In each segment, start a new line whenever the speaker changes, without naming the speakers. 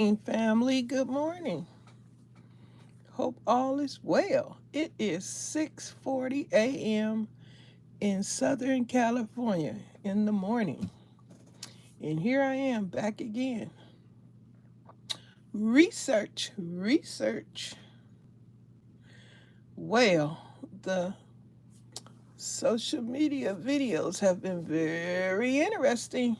Family, good morning. Hope all is well. It is 6:40 a.m. in Southern California in the morning. And here I am back again. Research. Well, the social media videos have been very interesting.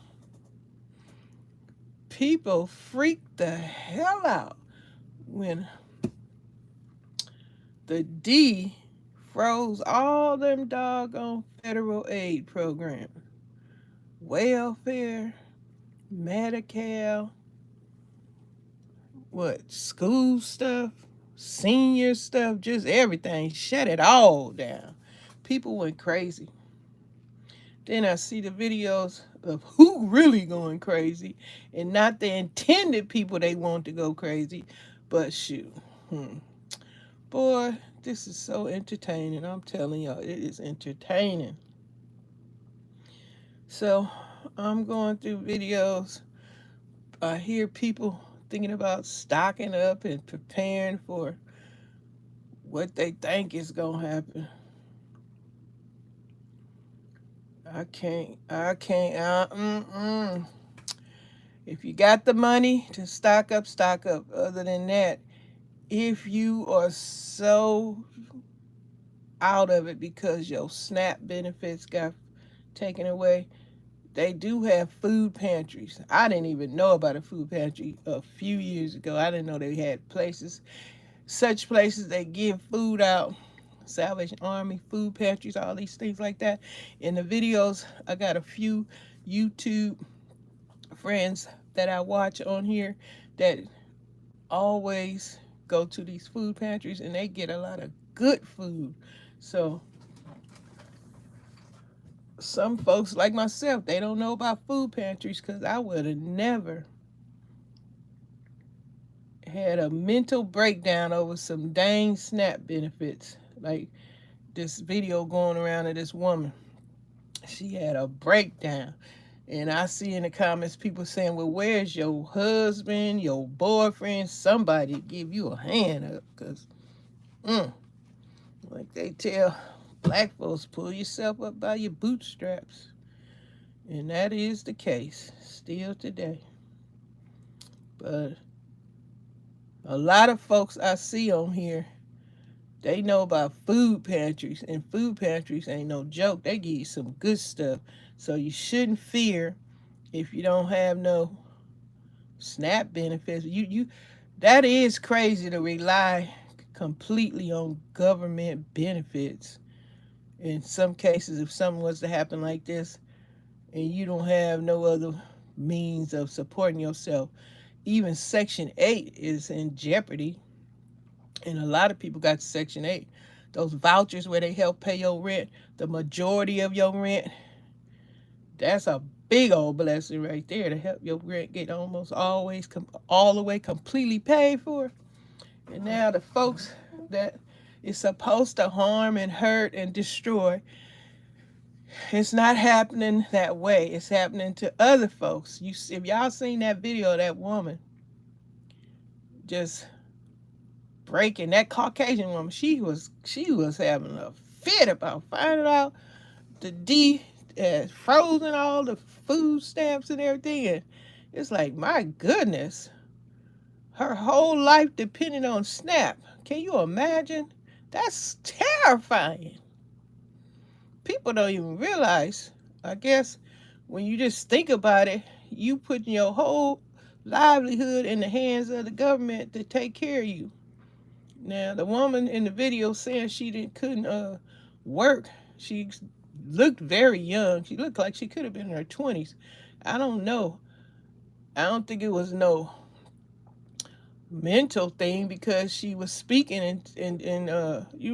People freak the hell out when the D froze all them doggone federal aid programs. Welfare, Medi-Cal, school stuff, senior stuff, just everything. Shut it all down. People went crazy. Then I see the videos of who really going crazy and not the intended people they want to go crazy. But shoot. Boy, this is so entertaining. I'm telling y'all, it is entertaining. So I'm going through videos. I hear people thinking about stocking up and preparing for what they think is going to happen. I can't. If you got the money to stock up, stock up. Other than that, if you are so out of it because your SNAP benefits got taken away, they do have food pantries. I didn't even know about a food pantry a few years ago. I didn't know they had such places that give food out. Salvation Army, food pantries, all these things like that. In the videos, I got a few YouTube friends that I watch on here that always go to these food pantries and they get a lot of good food. So some folks like myself, they don't know about food pantries because I would have never had a mental breakdown over some dang SNAP benefits. Like this video going around of this woman. She had a breakdown. And I see in the comments people saying, well, where's your husband, your boyfriend, somebody give you a hand up? Because, like they tell black folks, pull yourself up by your bootstraps. And that is the case still today. But a lot of folks I see on here, they know about food pantries, and food pantries ain't no joke. They give you some good stuff. So you shouldn't fear if you don't have no SNAP benefits. You that is crazy to rely completely on government benefits. In some cases, if something was to happen like this and you don't have no other means of supporting yourself, even Section 8 is in jeopardy. And a lot of people got Section 8. Those vouchers where they help pay your rent, the majority of your rent, that's a big old blessing right there to help your rent get almost always all the way completely paid for. And now the folks that is supposed to harm and hurt and destroy, it's not happening that way. It's happening to other folks. If y'all seen that video of that woman just breaking, that Caucasian woman, she was having a fit about finding out the D frozen all the food stamps and everything. And it's like, my goodness, her whole life depended on SNAP. Can you imagine? That's terrifying. People don't even realize, I guess, when you just think about it, you putting your whole livelihood in the hands of the government to take care of you. Now, the woman in the video saying couldn't work. She looked very young. She looked like she could have been in her 20s. I don't know. I don't think it was no mental thing because she was speaking and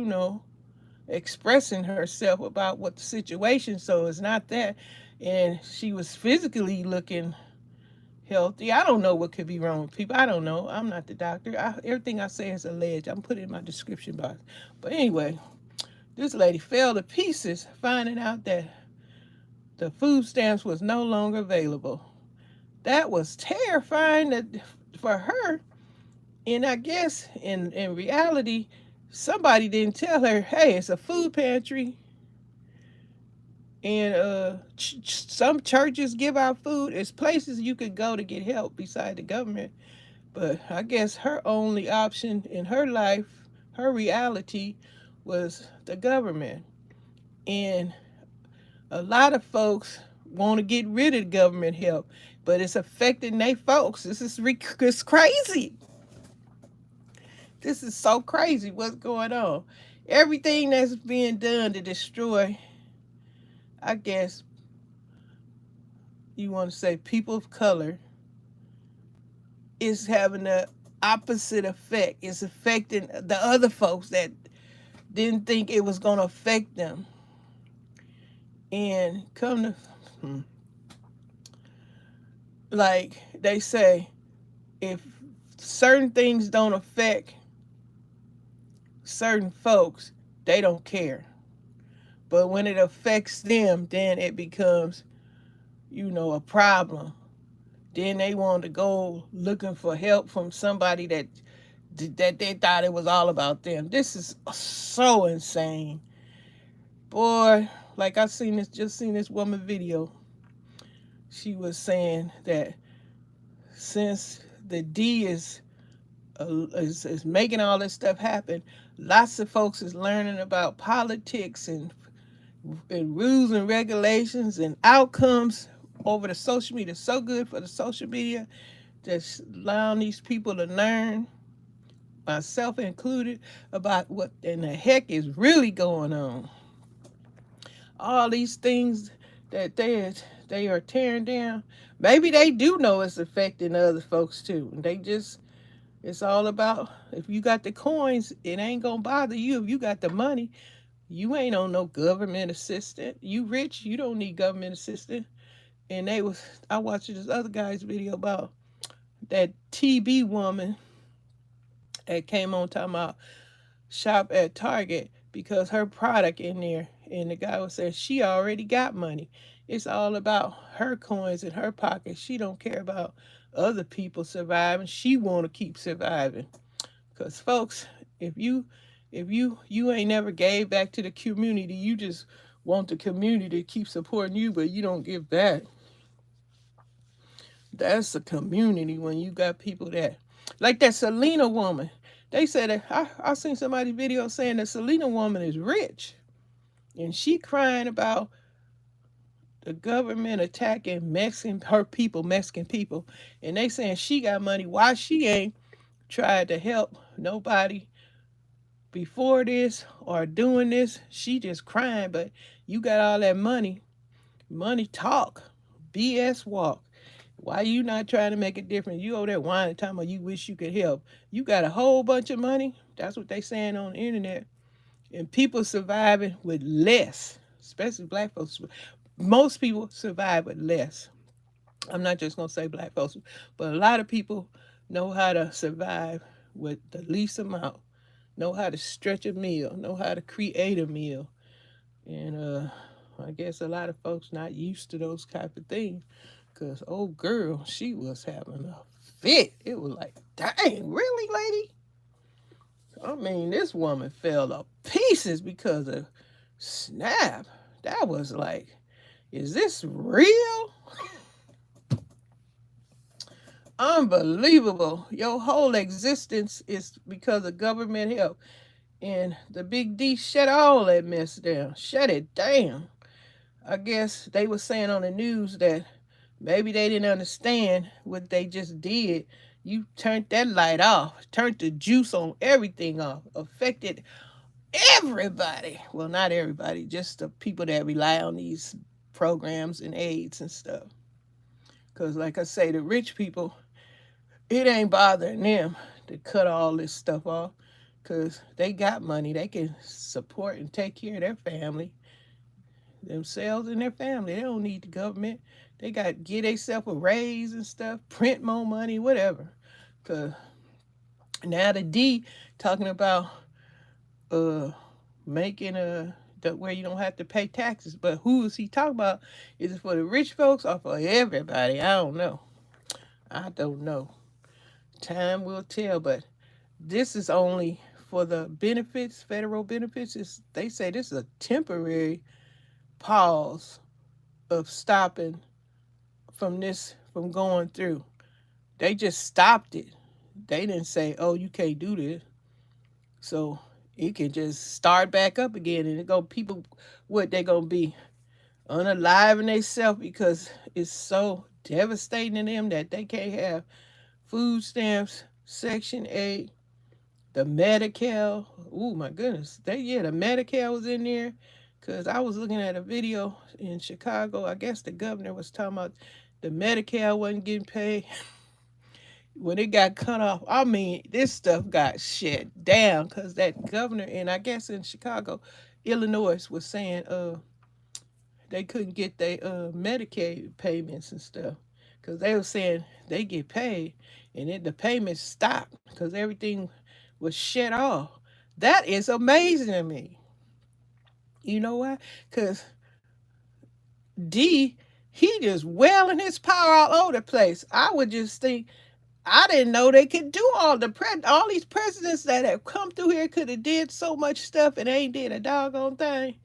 expressing herself about what the situation. So it's not that. And she was physically looking healthy. I don't know what could be wrong with people. I don't know. I'm not the doctor. Everything I say is alleged. I'm putting it in my description box. But anyway, this lady fell to pieces finding out that the food stamps was no longer available. That was terrifying. That for her. And I guess in reality, somebody didn't tell her, hey, it's a food pantry, and some churches give out food. It's places you could go to get help beside the government. But I guess her only option in her life, her reality, was the government. And a lot of folks want to get rid of the government help, but it's affecting they folks. It's crazy. This is so crazy what's going on. Everything that's being done to destroy, I guess you want to say, people of color, is having the opposite effect. It's affecting the other folks that didn't think it was going to affect them. And come to, like they say, if certain things don't affect certain folks, they don't care. But when it affects them, then it becomes, a problem. Then they want to go looking for help from somebody that they thought it was all about them. This is so insane. Boy, like just seen this woman video. She was saying that since the D is making all this stuff happen, lots of folks is learning about politics and rules and regulations and outcomes over the social media. So good for the social media, just allowing these people to learn, myself included, about what in the heck is really going on. All these things that they are tearing down. Maybe they do know it's affecting other folks too. It's all about, if you got the coins, it ain't gonna bother you. If you got the money, you ain't on no government assistance. You rich, you don't need government assistance. And I watched this other guy's video about that TB woman that came on talking about shop at Target because her product in there, and the guy was saying she already got money. It's all about her coins in her pocket. She don't care about other people surviving. She want to keep surviving. Because folks, if you ain't never gave back to the community, you just want the community to keep supporting you, but you don't give back. That's a community when you got people that, like that Selena woman. They said that I seen somebody's video saying that Selena woman is rich, and she crying about the government attacking Mexican people, and they saying she got money. Why she ain't tried to help nobody before this or doing this? She just crying, but you got all that money. Money talk, BS walk. Why you not trying to make a difference? You over there whining, talking about you wish you could help. You got a whole bunch of money. That's what they saying on the internet. And people surviving with less, especially black folks. Most people survive with less. I'm not just going to say black folks, but a lot of people know how to survive with the least amount, know how to stretch a meal, know how to create a meal. And I guess a lot of folks not used to those type of things. Because old girl, she was having a fit. It was like, dang, really, lady? I mean, this woman fell to pieces because of SNAP. That was like, is this real? Unbelievable. Your whole existence is because of government help. And the big D shut all that mess down. Shut it down. I guess they were saying on the news that maybe they didn't understand what they just did. You turned that light off, turned the juice on everything off, affected everybody. Well, not everybody, just the people that rely on these programs and aids and stuff. Because, like I say, the rich people, it ain't bothering them to cut all this stuff off because they got money. They can support and take care of their family, themselves and their family. They don't need the government. They got to get themselves a raise and stuff, print more money, whatever. Because now the D talking about making where you don't have to pay taxes. But who is he talking about? Is it for the rich folks or for everybody? I don't know. Time will tell, but this is only for the benefits, federal benefits. They say this is a temporary pause of stopping from going through. They just stopped it. They didn't say, "Oh, you can't do this." So it can just start back up again, and it go people what they gonna be unaliving themselves because it's so devastating to them that they can't have food stamps, Section 8, the Medicare. Oh my goodness, the Medicare was in there because I was looking at a video in Chicago. I guess the governor was talking about the Medicare wasn't getting paid when it got cut off. I mean, this stuff got shut down because that governor, and I guess in Chicago, Illinois was saying they couldn't get their Medicaid payments and stuff because they were saying they get paid and then the payments stopped because everything was shut off. That is amazing to me. You know why? Because D, he just wailing his power all over the place. I would just think I didn't know they could do all these presidents that have come through here could have did so much stuff and ain't did a doggone thing.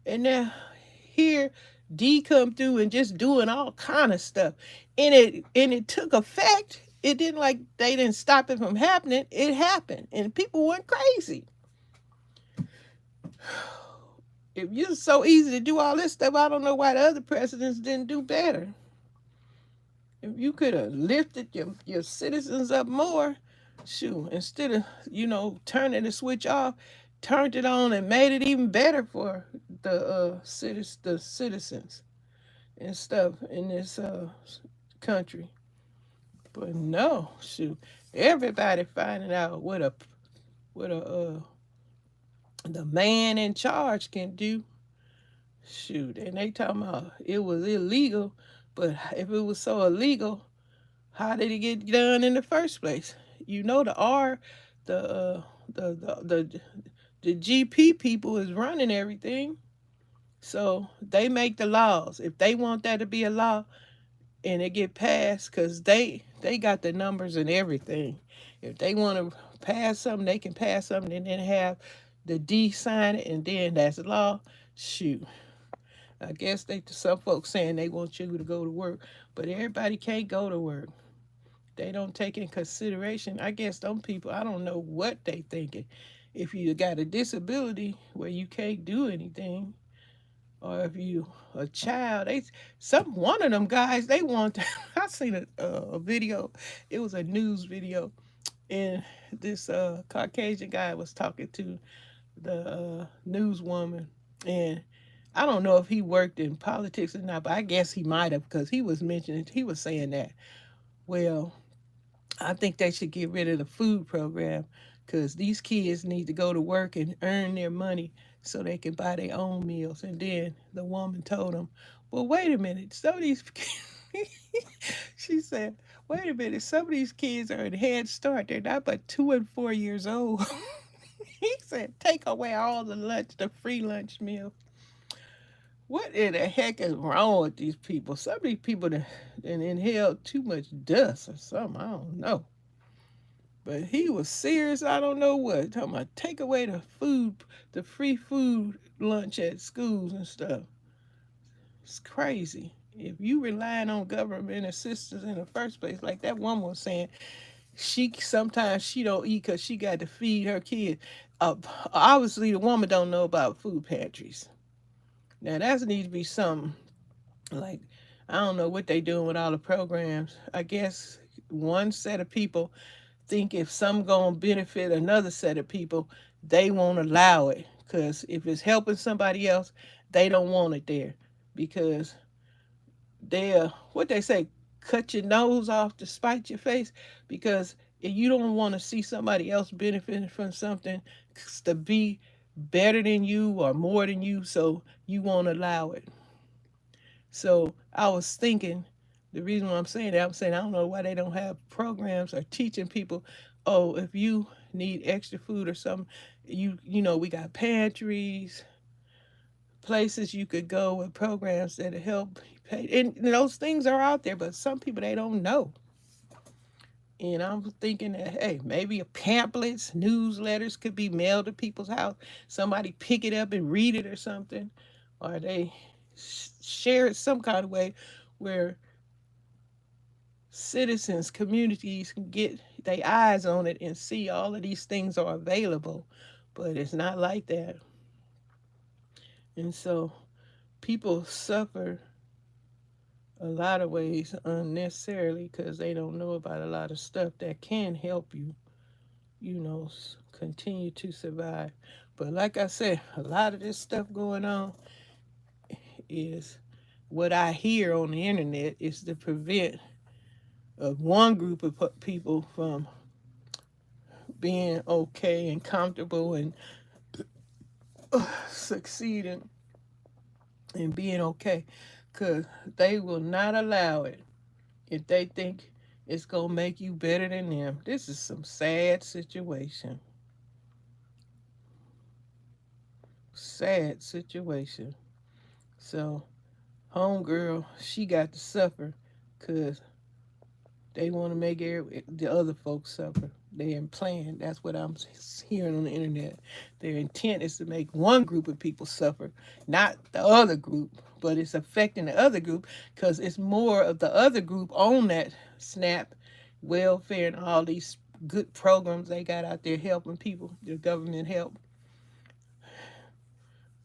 And now here D come through and just doing all kind of stuff. And it took effect. It didn't like they didn't stop it from happening. It happened. And people went crazy. If you're so easy to do all this stuff, I don't know why the other presidents didn't do better. If you could have lifted your citizens up more, shoot, instead of, turning the switch off, turned it on and made it even better for the citizens and stuff in this country. But no, shoot, everybody finding out what the man in charge can do. Shoot, and they talking about it was illegal, but if it was so illegal, how did it get done in the first place? You know the the GP people is running everything, so they make the laws. If they want that to be a law and it get passed, cause they got the numbers and everything. If they want to pass something, they can pass something and then have the D sign it, and then that's law. Shoot, I guess they some folks saying they want you to go to work, but everybody can't go to work. They don't take in consideration. I guess some people, I don't know what they thinking. If you got a disability where you can't do anything, or if you a child, some one of them guys they want. I seen a video. It was a news video, and this Caucasian guy was talking to the newswoman, and I don't know if he worked in politics or not, but I guess he might have because he was saying that. Well, I think they should get rid of the food program because these kids need to go to work and earn their money so they can buy their own meals. And then the woman told him, well, wait a minute. Some of these, she said, wait a minute. Some of these kids are in Head Start. They're not but 2 and 4 years old. He said, take away all the free lunch meal. What in the heck is wrong with these people? Some of these people that inhale too much dust or something. I don't know. But he was serious. I don't know what. Talking about take away the free food lunch at schools and stuff. It's crazy. If you relying on government assistance in the first place, like that woman was saying, she sometimes she don't eat because she got to feed her kid. Obviously, the woman don't know about food pantries. Now that needs to be something like I don't know what they doing with all the programs. I guess one set of people think if some gonna benefit another set of people, they won't allow it. Cause if it's helping somebody else, they don't want it there. Because they're what they say, cut your nose off to spite your face. Because if you don't want to see somebody else benefiting from something to be better than you or more than you, so you won't allow it. So I was thinking, the reason why I'm saying that, I'm saying I don't know why they don't have programs or teaching people, oh, if you need extra food or something, we got pantries, places you could go with programs that help pay. And those things are out there, but some people they don't know. And I'm thinking that, hey, maybe pamphlets, newsletters could be mailed to people's house. Somebody pick it up and read it or something. Or they share it some kind of way where citizens, communities can get their eyes on it and see all of these things are available. But it's not like that. And so people suffer a lot of ways unnecessarily because they don't know about a lot of stuff that can help you, continue to survive. But like I said, a lot of this stuff going on is what I hear on the internet is to prevent one group of people from being okay and comfortable and succeeding and being okay, because they will not allow it if they think it's going to make you better than them. This is some sad situation. Sad situation. So, homegirl, she got to suffer because they want to make the other folks suffer. They're plan. That's what I'm hearing on the internet. Their intent is to make one group of people suffer, not the other group, but it's affecting the other group because it's more of the other group on that SNAP, welfare, and all these good programs they got out there helping people, the government help.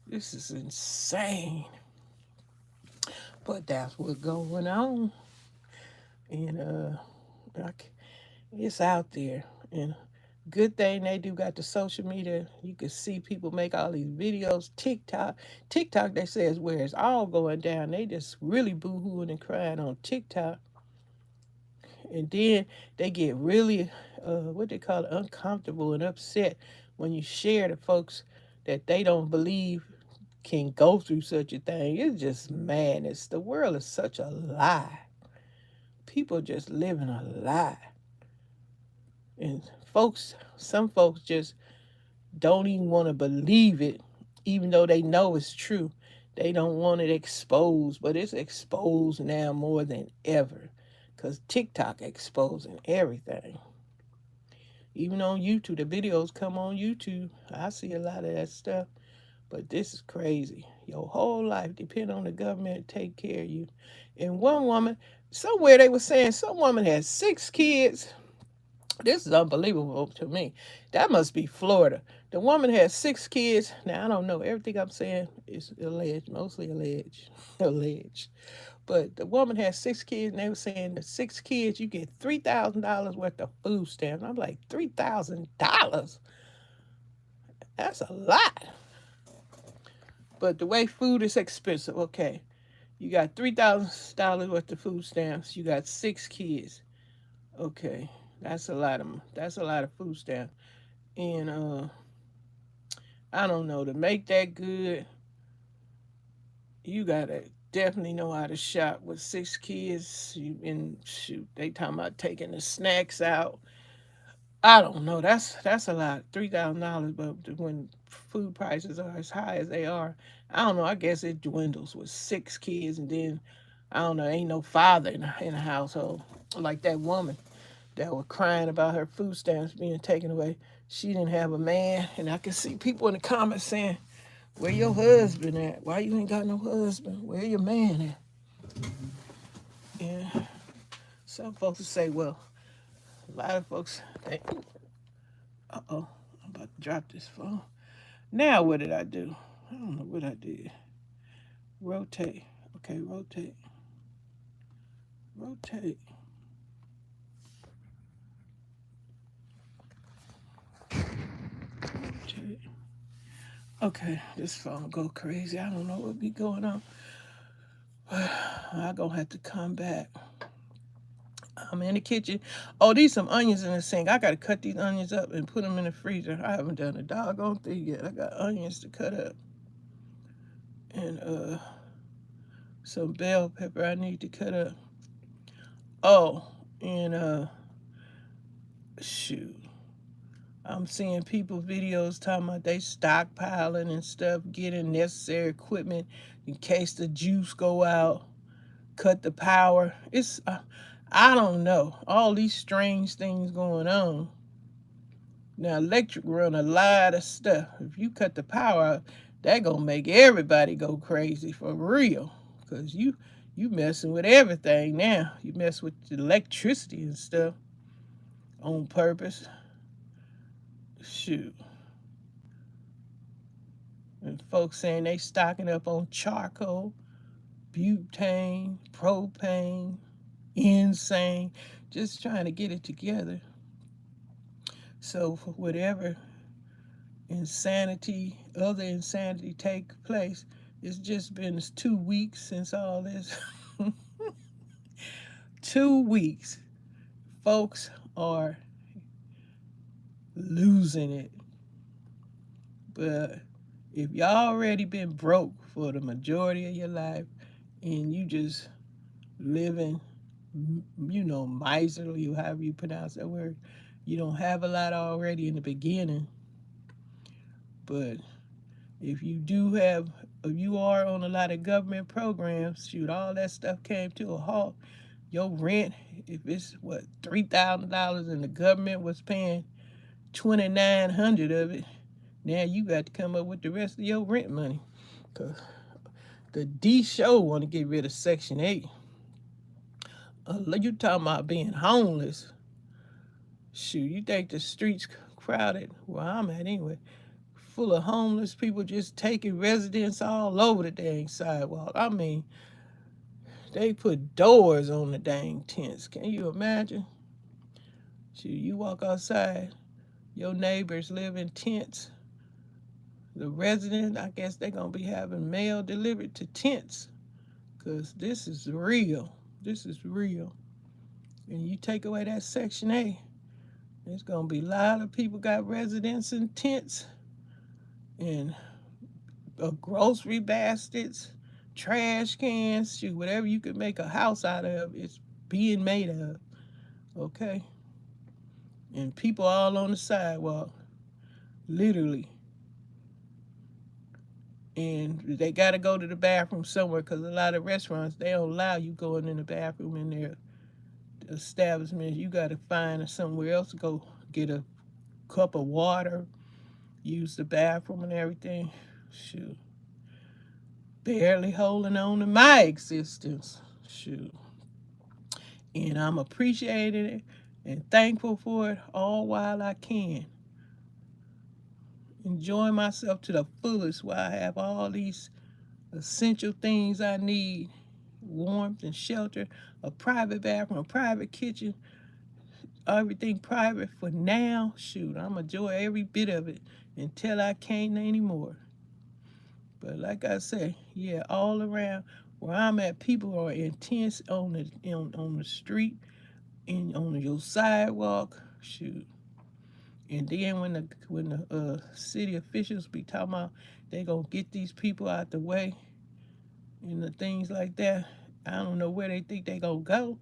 This is insane. But that's what's going on. And it's out there. And good thing they do got the social media. You can see people make all these videos. TikTok, they say is where it's all going down. They just really boo-hooing and crying on TikTok. And then they get really, what they call it, uncomfortable and upset when you share to folks that they don't believe can go through such a thing. It's just madness. The world is such a lie. People just living a lie. And some folks just don't even want to believe it, even though they know it's true. They don't want it exposed, but it's exposed now more than ever because TikTok exposing everything. Even on YouTube, the videos come on YouTube. I see a lot of that stuff, but this is crazy. Your whole life depend on the government to take care of you. And one woman, somewhere they were saying some woman has 6 kids. This is unbelievable to me. That must be Florida. The woman has 6 kids. Now, I don't know. Everything I'm saying is alleged, mostly alleged. Alleged. But the woman has 6 kids, and they were saying the 6 kids, you get $3,000 worth of food stamps. I'm like, $3,000? That's a lot. But the way food is expensive, okay. You got $3,000 worth of food stamps. You got 6 kids. Okay. That's a lot of food stamps. And I don't know, to make that good, you gotta definitely know how to shop with 6 kids. And shoot, they talking about taking the snacks out. I don't know. That's a lot. $3,000, but when food prices are as high as they are, I don't know. I guess it dwindles with 6 kids, and then I don't know. Ain't no father in the household like that woman that were crying about her food stamps being taken away. She didn't have a man, and I can see people in the comments saying, "Where your husband at? Why you ain't got no husband? Where your man at?" And some folks say, well, a lot of folks think, I'm about to drop this phone. Now what did I do? I don't know what I did. Rotate. Okay, rotate. Rotate. Okay, this phone go crazy. I don't know what be going on. I'm gonna have to come back. I'm in the kitchen. Oh, these some onions in the sink. I gotta cut these onions up and put them in the freezer. I haven't done a doggone thing yet. I got onions to cut up. And some bell pepper I need to cut up. Oh, and shoot. I'm seeing people videos talking about they stockpiling and stuff, getting necessary equipment in case the juice go out, cut the power. I don't know. All these strange things going on. Now, electric run a lot of stuff. If you cut the power out, that gonna make everybody go crazy for real. Cause you messing with everything now. You mess with the electricity and stuff on purpose. Shoot. And folks saying they stocking up on charcoal, butane, propane, insane, just trying to get it together. So for whatever other insanity take place, it's just been 2 weeks since all this. 2 weeks. Folks are losing it. But if y'all already been broke for the majority of your life and you just living, miserly, or however you pronounce that word, you don't have a lot already in the beginning. But if you are on a lot of government programs, shoot, all that stuff came to a halt. Your rent, if it's $3,000 and the government was paying 2,900 of it, now you got to come up with the rest of your rent money. Cause the D show want to get rid of Section 8. You talking about being homeless? Shoot, you think the streets crowded? Where I'm at anyway, full of homeless people just taking residence all over the dang sidewalk. I mean, they put doors on the dang tents. Can you imagine? Shoot, you walk outside, your neighbors live in tents. The resident, I guess they're going to be having mail delivered to tents. Because this is real. This is real. And you take away that Section 8, there's going to be a lot of people got residents in tents and grocery baskets, trash cans, shoot, whatever you could make a house out of, it's being made of. Okay? And people all on the sidewalk, literally. And they got to go to the bathroom somewhere because a lot of restaurants, they don't allow you going in the bathroom in their establishments. You got to find somewhere else to go get a cup of water, use the bathroom and everything. Shoot. Barely holding on to my existence. Shoot. And I'm appreciating it and thankful for it all while I can. Enjoying myself to the fullest while I have all these essential things I need: warmth and shelter, a private bathroom, a private kitchen, everything private for now. Shoot, I'm enjoy every bit of it until I can't anymore. But like I say, yeah, all around where I'm at, people are intense on the street and on your sidewalk. Shoot. And then when the city officials be talking about they gonna get these people out the way and the things like that, I don't know where they think they gonna go.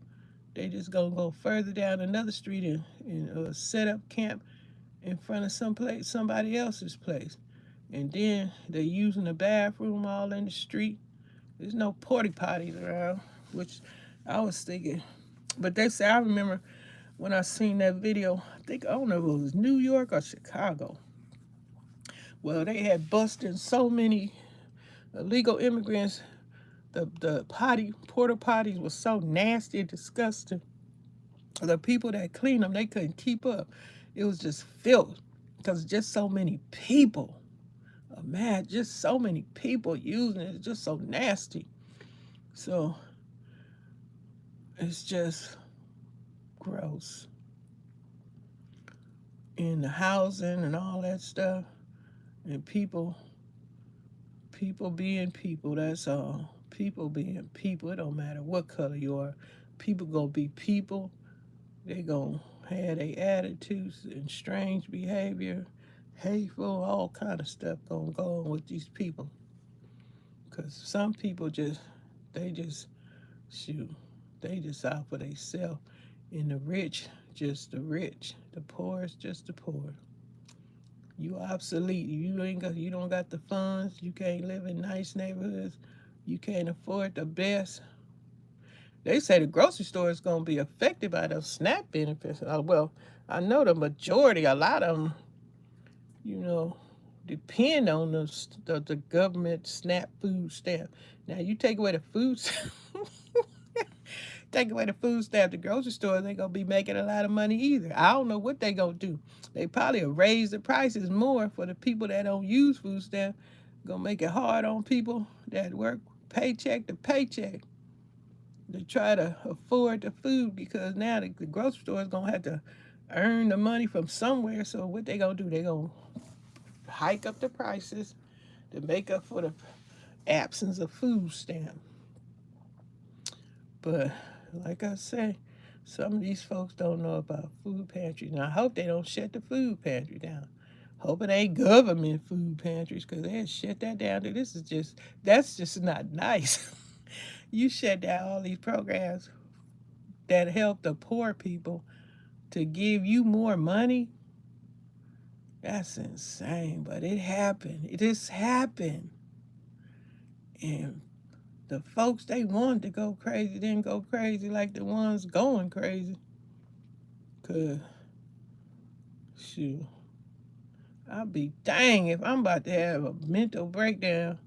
They just gonna go further down another street and set up camp in front of somebody else's place. And then they're using the bathroom all in the street. There's no porta potties around, which I was thinking. But they say, I remember when I seen that video, I don't know if it was New York or Chicago. Well, they had busted so many illegal immigrants. The porta potties was so nasty and disgusting. The people that cleaned them, they couldn't keep up. It was just filth because just so many people. Man, just so many people using it. It's just so nasty. So it's just gross. And the housing and all that stuff, and people being people, that's all. People being people. It don't matter what color you are. People gonna be people. They gonna have their attitudes and strange behavior, hateful, all kind of stuff gonna go on with these people. Cause some people they just shoot, they just out for themselves. And the rich, just the rich. The poor is just the poor. You obsolete. You don't got the funds. You can't live in nice neighborhoods. You can't afford the best. They say the grocery store is going to be affected by those SNAP benefits. Well, I know the majority, a lot of them, you know, depend on the government SNAP food stamp. Now, you take away the food take away the food stamp, the grocery stores ain't gonna be making a lot of money either. I don't know what they gonna do. They probably will raise the prices more for the people that don't use food stamp. Gonna make it hard on people that work paycheck to paycheck to try to afford the food, because now the grocery store is gonna have to earn the money from somewhere. So what they gonna do? They gonna hike up the prices to make up for the absence of food stamp. But like I say, some of these folks don't know about food pantries. And I hope they don't shut the food pantry down. Hope it ain't government food pantries, because they'll shut that down. That's just not nice. You shut down all these programs that help the poor people to give you more money. That's insane. But it happened. It just happened. And the folks they wanted to go crazy didn't go crazy like the ones going crazy. Cause shoot, I'll be dang if I'm about to have a mental breakdown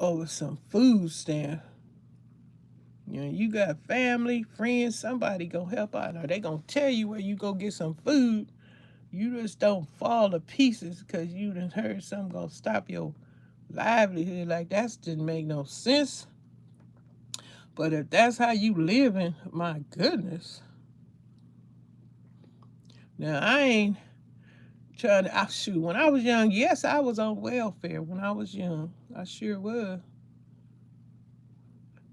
over some food stamps. You know, you got family, friends, somebody gonna help out, or they gonna tell you where you go get some food. You just don't fall to pieces because you done heard something gonna stop your livelihood. Like, that didn't make no sense. But if that's how you living, my goodness. Now I ain't trying to shoot. When I was young, yes, I was on welfare when I was young. I sure was.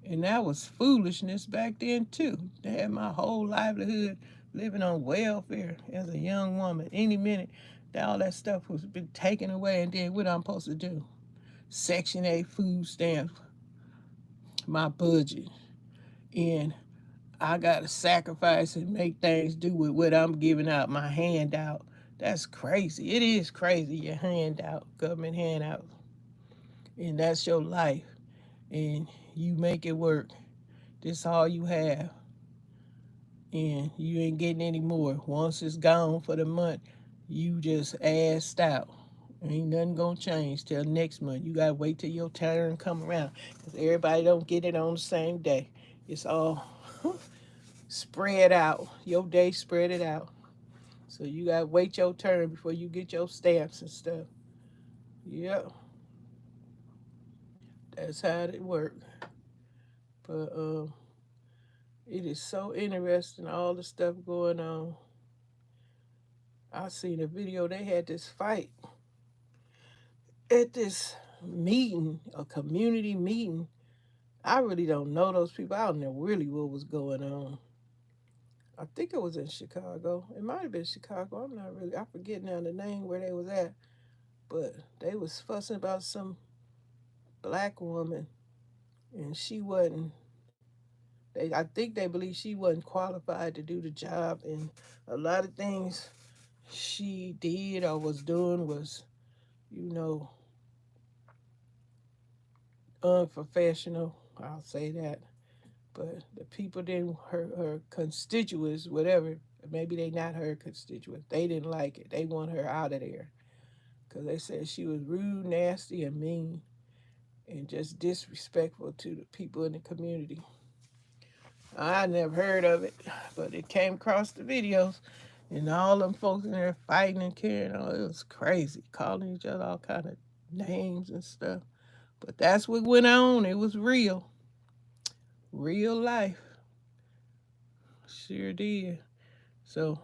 And that was foolishness back then too. They had my whole livelihood living on welfare as a young woman. Any minute, all that stuff was been taken away, and then what I'm supposed to do? Section 8 food stamps, my budget. And I gotta sacrifice and make things do with what I'm giving out, my handout. That's crazy. It is crazy, your handout, government handout. And that's your life. And you make it work. This all you have. And you ain't getting any more. Once it's gone for the month, you just assed out. Ain't nothing gonna change till next month. You gotta wait till your turn come around. Because everybody don't get it on the same day. It's all spread out. Your day spread it out. So you gotta wait your turn before you get your stamps and stuff. Yep, that's how it work. But it is so interesting, all the stuff going on. I seen a video. They had this fight at this meeting, a community meeting. I really don't know those people. I don't know really what was going on. I think it was in Chicago. It might have been Chicago. I'm not really. I forget now the name where they was at. But they was fussing about some black woman, and she wasn't. I think they believe she wasn't qualified to do the job, and a lot of things she did or was doing was, you know, unprofessional. I'll say that. But the people didn't, her constituents, whatever, maybe they not her constituents, they didn't like it. They want her out of there because they said she was rude, nasty, and mean, and just disrespectful to the people in the community. I never heard of it, but it came across the videos, and all them folks in there fighting and carrying on. It was crazy, calling each other all kind of names and stuff. But that's what went on. It was real, real life. Sure did. So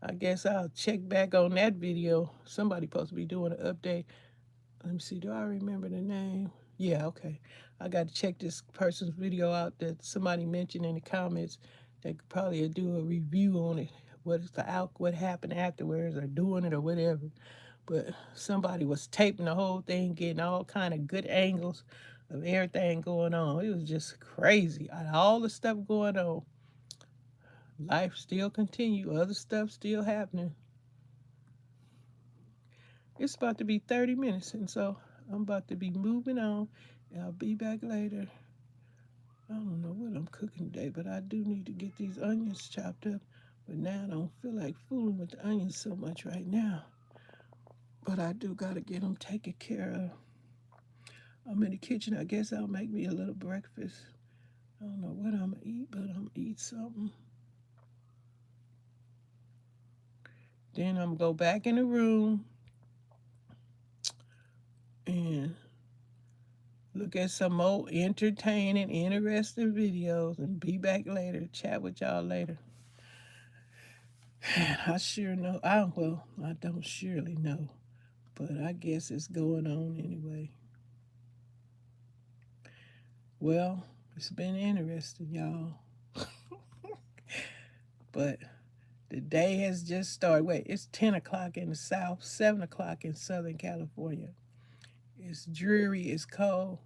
I guess I'll check back on that video. Somebody supposed to be doing an update. Let me see. Do I remember the name? Yeah, okay. I got to check this person's video out that somebody mentioned in the comments. They could probably do a review on it. What happened afterwards, or doing it or whatever. But somebody was taping the whole thing, getting all kind of good angles of everything going on. It was just crazy. All the stuff going on. Life still continue. Other stuff still happening. It's about to be 30 minutes, and so I'm about to be moving on. I'll be back later. I don't know what I'm cooking today, but I do need to get these onions chopped up. But now I don't feel like fooling with the onions so much right now. But I do got to get them taken care of. I'm in the kitchen. I guess I'll make me a little breakfast. I don't know what I'm going to eat, but I'm going to eat something. Then I'm going to go back in the room and look at some more entertaining, interesting videos and be back later. Chat with y'all later. I sure know. I don't surely know, but I guess it's going on anyway. Well, it's been interesting, y'all. But the day has just started. Wait, it's 10 o'clock in the South, 7 o'clock in Southern California. It's dreary, it's cold,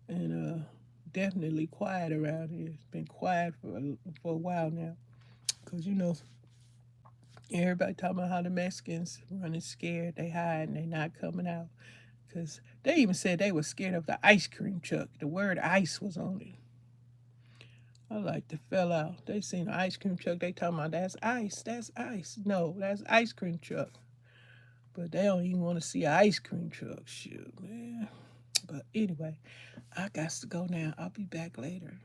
and definitely quiet around here. It's been quiet for a while now. Because, everybody talking about how the Mexicans running scared. They hiding, they not coming out. Because they even said they were scared of the ice cream truck. The word ice was on it. I like to fell out. They seen an ice cream truck. They talking about that's ice. That's ice. No, that's ice cream truck. But they don't even want to see an ice cream truck. Shoot, man. But anyway, I got to go now. I'll be back later.